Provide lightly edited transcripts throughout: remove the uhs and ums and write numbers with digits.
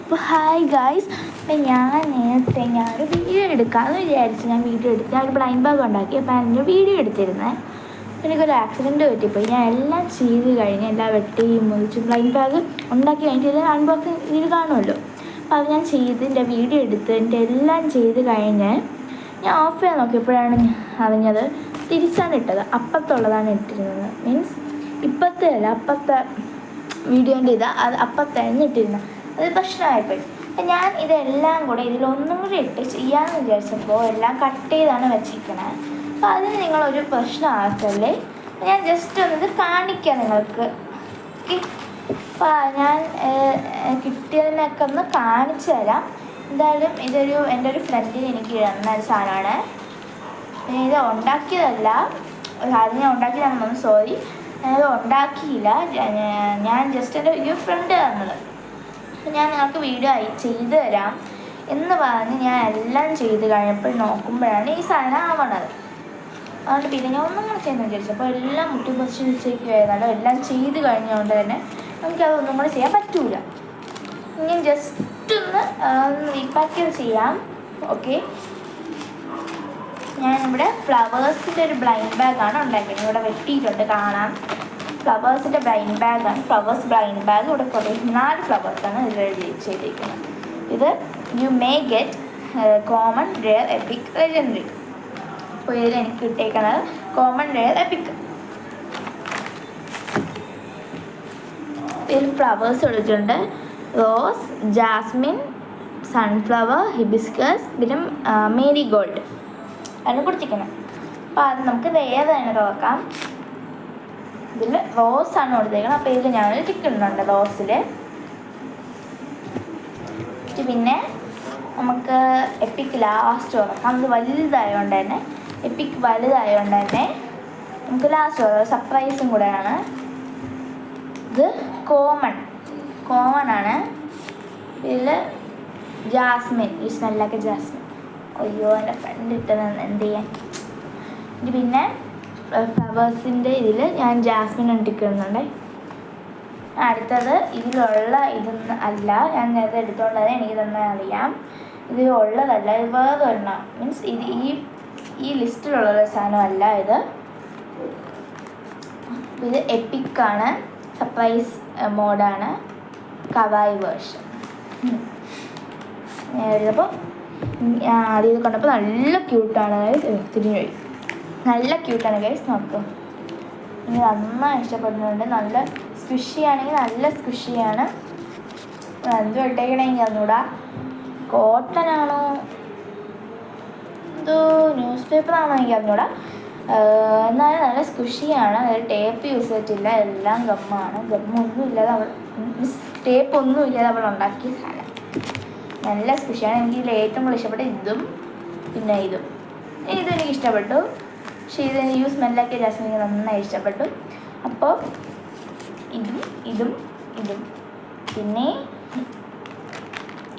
അപ്പോൾ hi guys. അപ്പം ഞാൻ നേരത്തെ ഞാനൊരു വീഡിയോ എടുക്കാമെന്ന് വിചാരിച്ചു. ഞാൻ വീഡിയോ എടുത്ത് ഞാൻ ഒരു ബ്ലൈൻഡ് ബാഗ് ഉണ്ടാക്കി. അപ്പോൾ അതിൻ്റെ വീഡിയോ എടുത്തിരുന്നത്. എനിക്കൊരു ആക്സിഡൻറ്റ് പറ്റിപ്പോയി. ഞാൻ എല്ലാം ചെയ്ത് കഴിഞ്ഞ് എല്ലാം വെട്ടി മുറിച്ച് ബ്ലൈൻഡ് ബാഗ് ഉണ്ടാക്കി കഴിഞ്ഞിട്ട് ഇത് അൺബോക്സിങ് ഇത് കാണുമല്ലോ. അപ്പോൾ അത് ഞാൻ ചെയ്ത് എൻ്റെ വീഡിയോ എടുത്ത് എൻ്റെ എല്ലാം ചെയ്ത് കഴിഞ്ഞ് ഞാൻ ഓഫ് ചെയ്യാൻ നോക്കിയപ്പോഴാണ് അറിഞ്ഞത് തിരിച്ചാണ് ഇട്ടത്. അപ്പത്തുള്ളതാണ് ഇട്ടിരുന്നത്. മീൻസ് ഇപ്പോഴത്തെ അല്ല, അപ്പത്തെ വീഡിയോൻ്റെ അത് അപ്പത്തായിരുന്നു ഇട്ടിരുന്നത്. അത് പ്രശ്നമായിപ്പോയി. ഞാൻ ഇതെല്ലാം കൂടെ ഇതിലൊന്നും കൂടി ഇട്ട് ചെയ്യാമെന്ന് വിചാരിച്ചപ്പോൾ എല്ലാം കട്ട് ചെയ്താണ് വെച്ചിരിക്കണത്. അപ്പോൾ അതിന് നിങ്ങളൊരു പ്രശ്നമാക്കല്ലേ. ഞാൻ ജസ്റ്റ് ഒന്നിത് കാണിക്കാം നിങ്ങൾക്ക്. അപ്പോൾ ഞാൻ കിട്ടിയതിനൊക്കെ ഒന്ന് കാണിച്ചു തരാം. എന്തായാലും എൻ്റെ ഒരു ഫ്രണ്ടിന് എനിക്ക് തന്ന ഒരു സാധനമാണ്. ഇത് ഉണ്ടാക്കിയതല്ല, അത് ഞാൻ ഉണ്ടാക്കിയതാണെന്ന് സോറി, ഞാനത് ഉണ്ടാക്കിയില്ല. ഞാൻ ജസ്റ്റ് എൻ്റെ ഒരു ഫ്രണ്ട് തന്നത്. ഞാൻ നിങ്ങൾക്ക് വീഡിയോ ചെയ്തു തരാം എന്ന് പറഞ്ഞ് ഞാൻ എല്ലാം ചെയ്ത് കഴിഞ്ഞപ്പോൾ നോക്കുമ്പോഴാണ് ഈ സാധനം ആവണത്. അതുകൊണ്ട് പിന്നെ ഞാൻ ഒന്നും കൂടെ ചെയ്യുന്ന വിചാരിച്ചു. അപ്പോൾ എല്ലാം മുട്ടി പൊറിച്ച് വെച്ചേക്കുമായിരുന്നല്ലോ. എല്ലാം ചെയ്ത് കഴിഞ്ഞതുകൊണ്ട് തന്നെ നമുക്കതൊന്നും കൂടെ ചെയ്യാൻ പറ്റൂല. ഞാൻ ജസ്റ്റ് ഒന്ന് റീപാക്ക് ചെയ്ത് ചെയ്യാം. ഓക്കെ, ഞാനിവിടെ ഫ്ലവേഴ്സിൻ്റെ ഒരു ബ്ലൈൻഡ് ബാഗാണ് ഉണ്ടാക്കിയത്. ഇവിടെ വെട്ടിയിട്ടുണ്ട്, കാണാം. ഫ്ലവേഴ്സിൻ്റെ ബ്ലൈൻഡ് ബാഗാണ്. Flowers blind bag. ഇവിടെ കുറേ 4 ഫ്ലവേഴ്സാണ് ഇതിൽ ചെയ്തിരിക്കുന്നത്. ഇത് you may get common, rare, EPIC, legendary. അപ്പോൾ ഇതിൽ എനിക്ക് കിട്ടിയേക്കുന്നത് കോമൺ, റെയർ, എപ്പിക്. ഇതിൽ ഫ്ലവേഴ്സ് കൊടുത്തിട്ടുണ്ട്. റോസ്, ജാസ്മിൻ, സൺഫ്ലവർ, ഹിബിസ്കസ്, പിന്നെ മേരി ഗോൾഡ് ആണ് കൊടുത്തിരിക്കുന്നത്. അപ്പോൾ അത് നമുക്ക് വേറെ തന്നെ നോക്കാം. ഇതിൽ റോസാണ് കൊടുത്തേക്കുന്നത്. അപ്പോൾ ഇതിൽ ഞാനൊരു ടിക്ക് ഇടുന്നുണ്ട് റോസിൽ. പിന്നെ നമുക്ക് എപ്പിക്ക് ലാസ്റ്റ് തുറക്കാം. ഇത് വലുതായതുകൊണ്ട് തന്നെ, എപ്പിക്ക് വലുതായതുകൊണ്ട് തന്നെ നമുക്ക് ലാസ്റ്റ് തുറക്കാം. സർപ്രൈസും കൂടെയാണ്. ഇത് കോമൺ ആണ്. ഇതിൽ ജാസ്മിൻ, ഈ സ്മെല്ലൊക്കെ ജാസ്മിൻ. അയ്യോ, എൻ്റെ ഫ്രണ്ട് ഇട്ടത് എന്ത് ചെയ്യാൻ. ഇത് പിന്നെ ഫ്ലവേഴ്സിൻ്റെ ഇതിൽ ഞാൻ ജാസ്മിൻ ഇട്ടിടുന്നുണ്ട്. അടുത്തത് ഇതിലുള്ള ഇതൊന്നും അല്ല, ഞാൻ നേരത്തെ എടുത്തോണ്ടത് എനിക്ക് തന്നെ അറിയാം. ഇതിലുള്ളതല്ല, ഇത് വേറൊരെണ്ണം. മീൻസ് ഇത് ഈ ലിസ്റ്റിലുള്ള സാധനമല്ല. ഇത് എപ്പിക്കാണ്, സർപ്രൈസ് മോഡാണ്, കവായി വേർഷൻ. എഴുതപ്പോൾ ആദ്യം കണ്ടപ്പോൾ നല്ല ക്യൂട്ടാണ്. തിരിഞ്ഞു പോയി. നല്ല ക്യൂട്ടാണ് ഗൈസ്. നോക്കും, എനിക്ക് നന്നായി ഇഷ്ടപ്പെടുന്നുണ്ട്. നല്ല സ്ക്വിഷിയാണെങ്കിൽ നല്ല സ്ക്വിഷിയാണ്. എന്ത് ഇട്ടേക്കണമെങ്കിൽ അറിഞ്ഞൂടാ. കോട്ടൺ ആണോ എന്തോ ന്യൂസ് പേപ്പറാണോ എനിക്ക് അറിഞ്ഞൂടാ. എന്നാലും നല്ല സ്ക്വിഷിയാണ്. അതായത് ടേപ്പ് യൂസ് ചെയ്തിട്ടില്ല, എല്ലാം ഗമ്മാണ്. ഗമ്മൊന്നുമില്ലാതെ ടേപ്പ് ഒന്നുമില്ലാതെ അവൾ ഉണ്ടാക്കിയ സാധനം. നല്ല സ്ക്വിഷിയാണ്. എനിക്ക് ഇതിൽ ഏറ്റവും കൂടുതൽ ഇഷ്ടപ്പെട്ട ഇതും പിന്നെ ഇതും എനിക്ക് ഇഷ്ടപ്പെട്ടു. പക്ഷേ ഇത് സ്മെല്ലൊക്കെ ജാസ്മിൻ എനിക്ക് നന്നായി ഇഷ്ടപ്പെട്ടു. അപ്പോൾ ഇതും പിന്നെ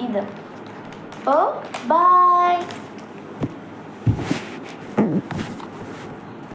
ഇതും. അപ്പോൾ ബൈ.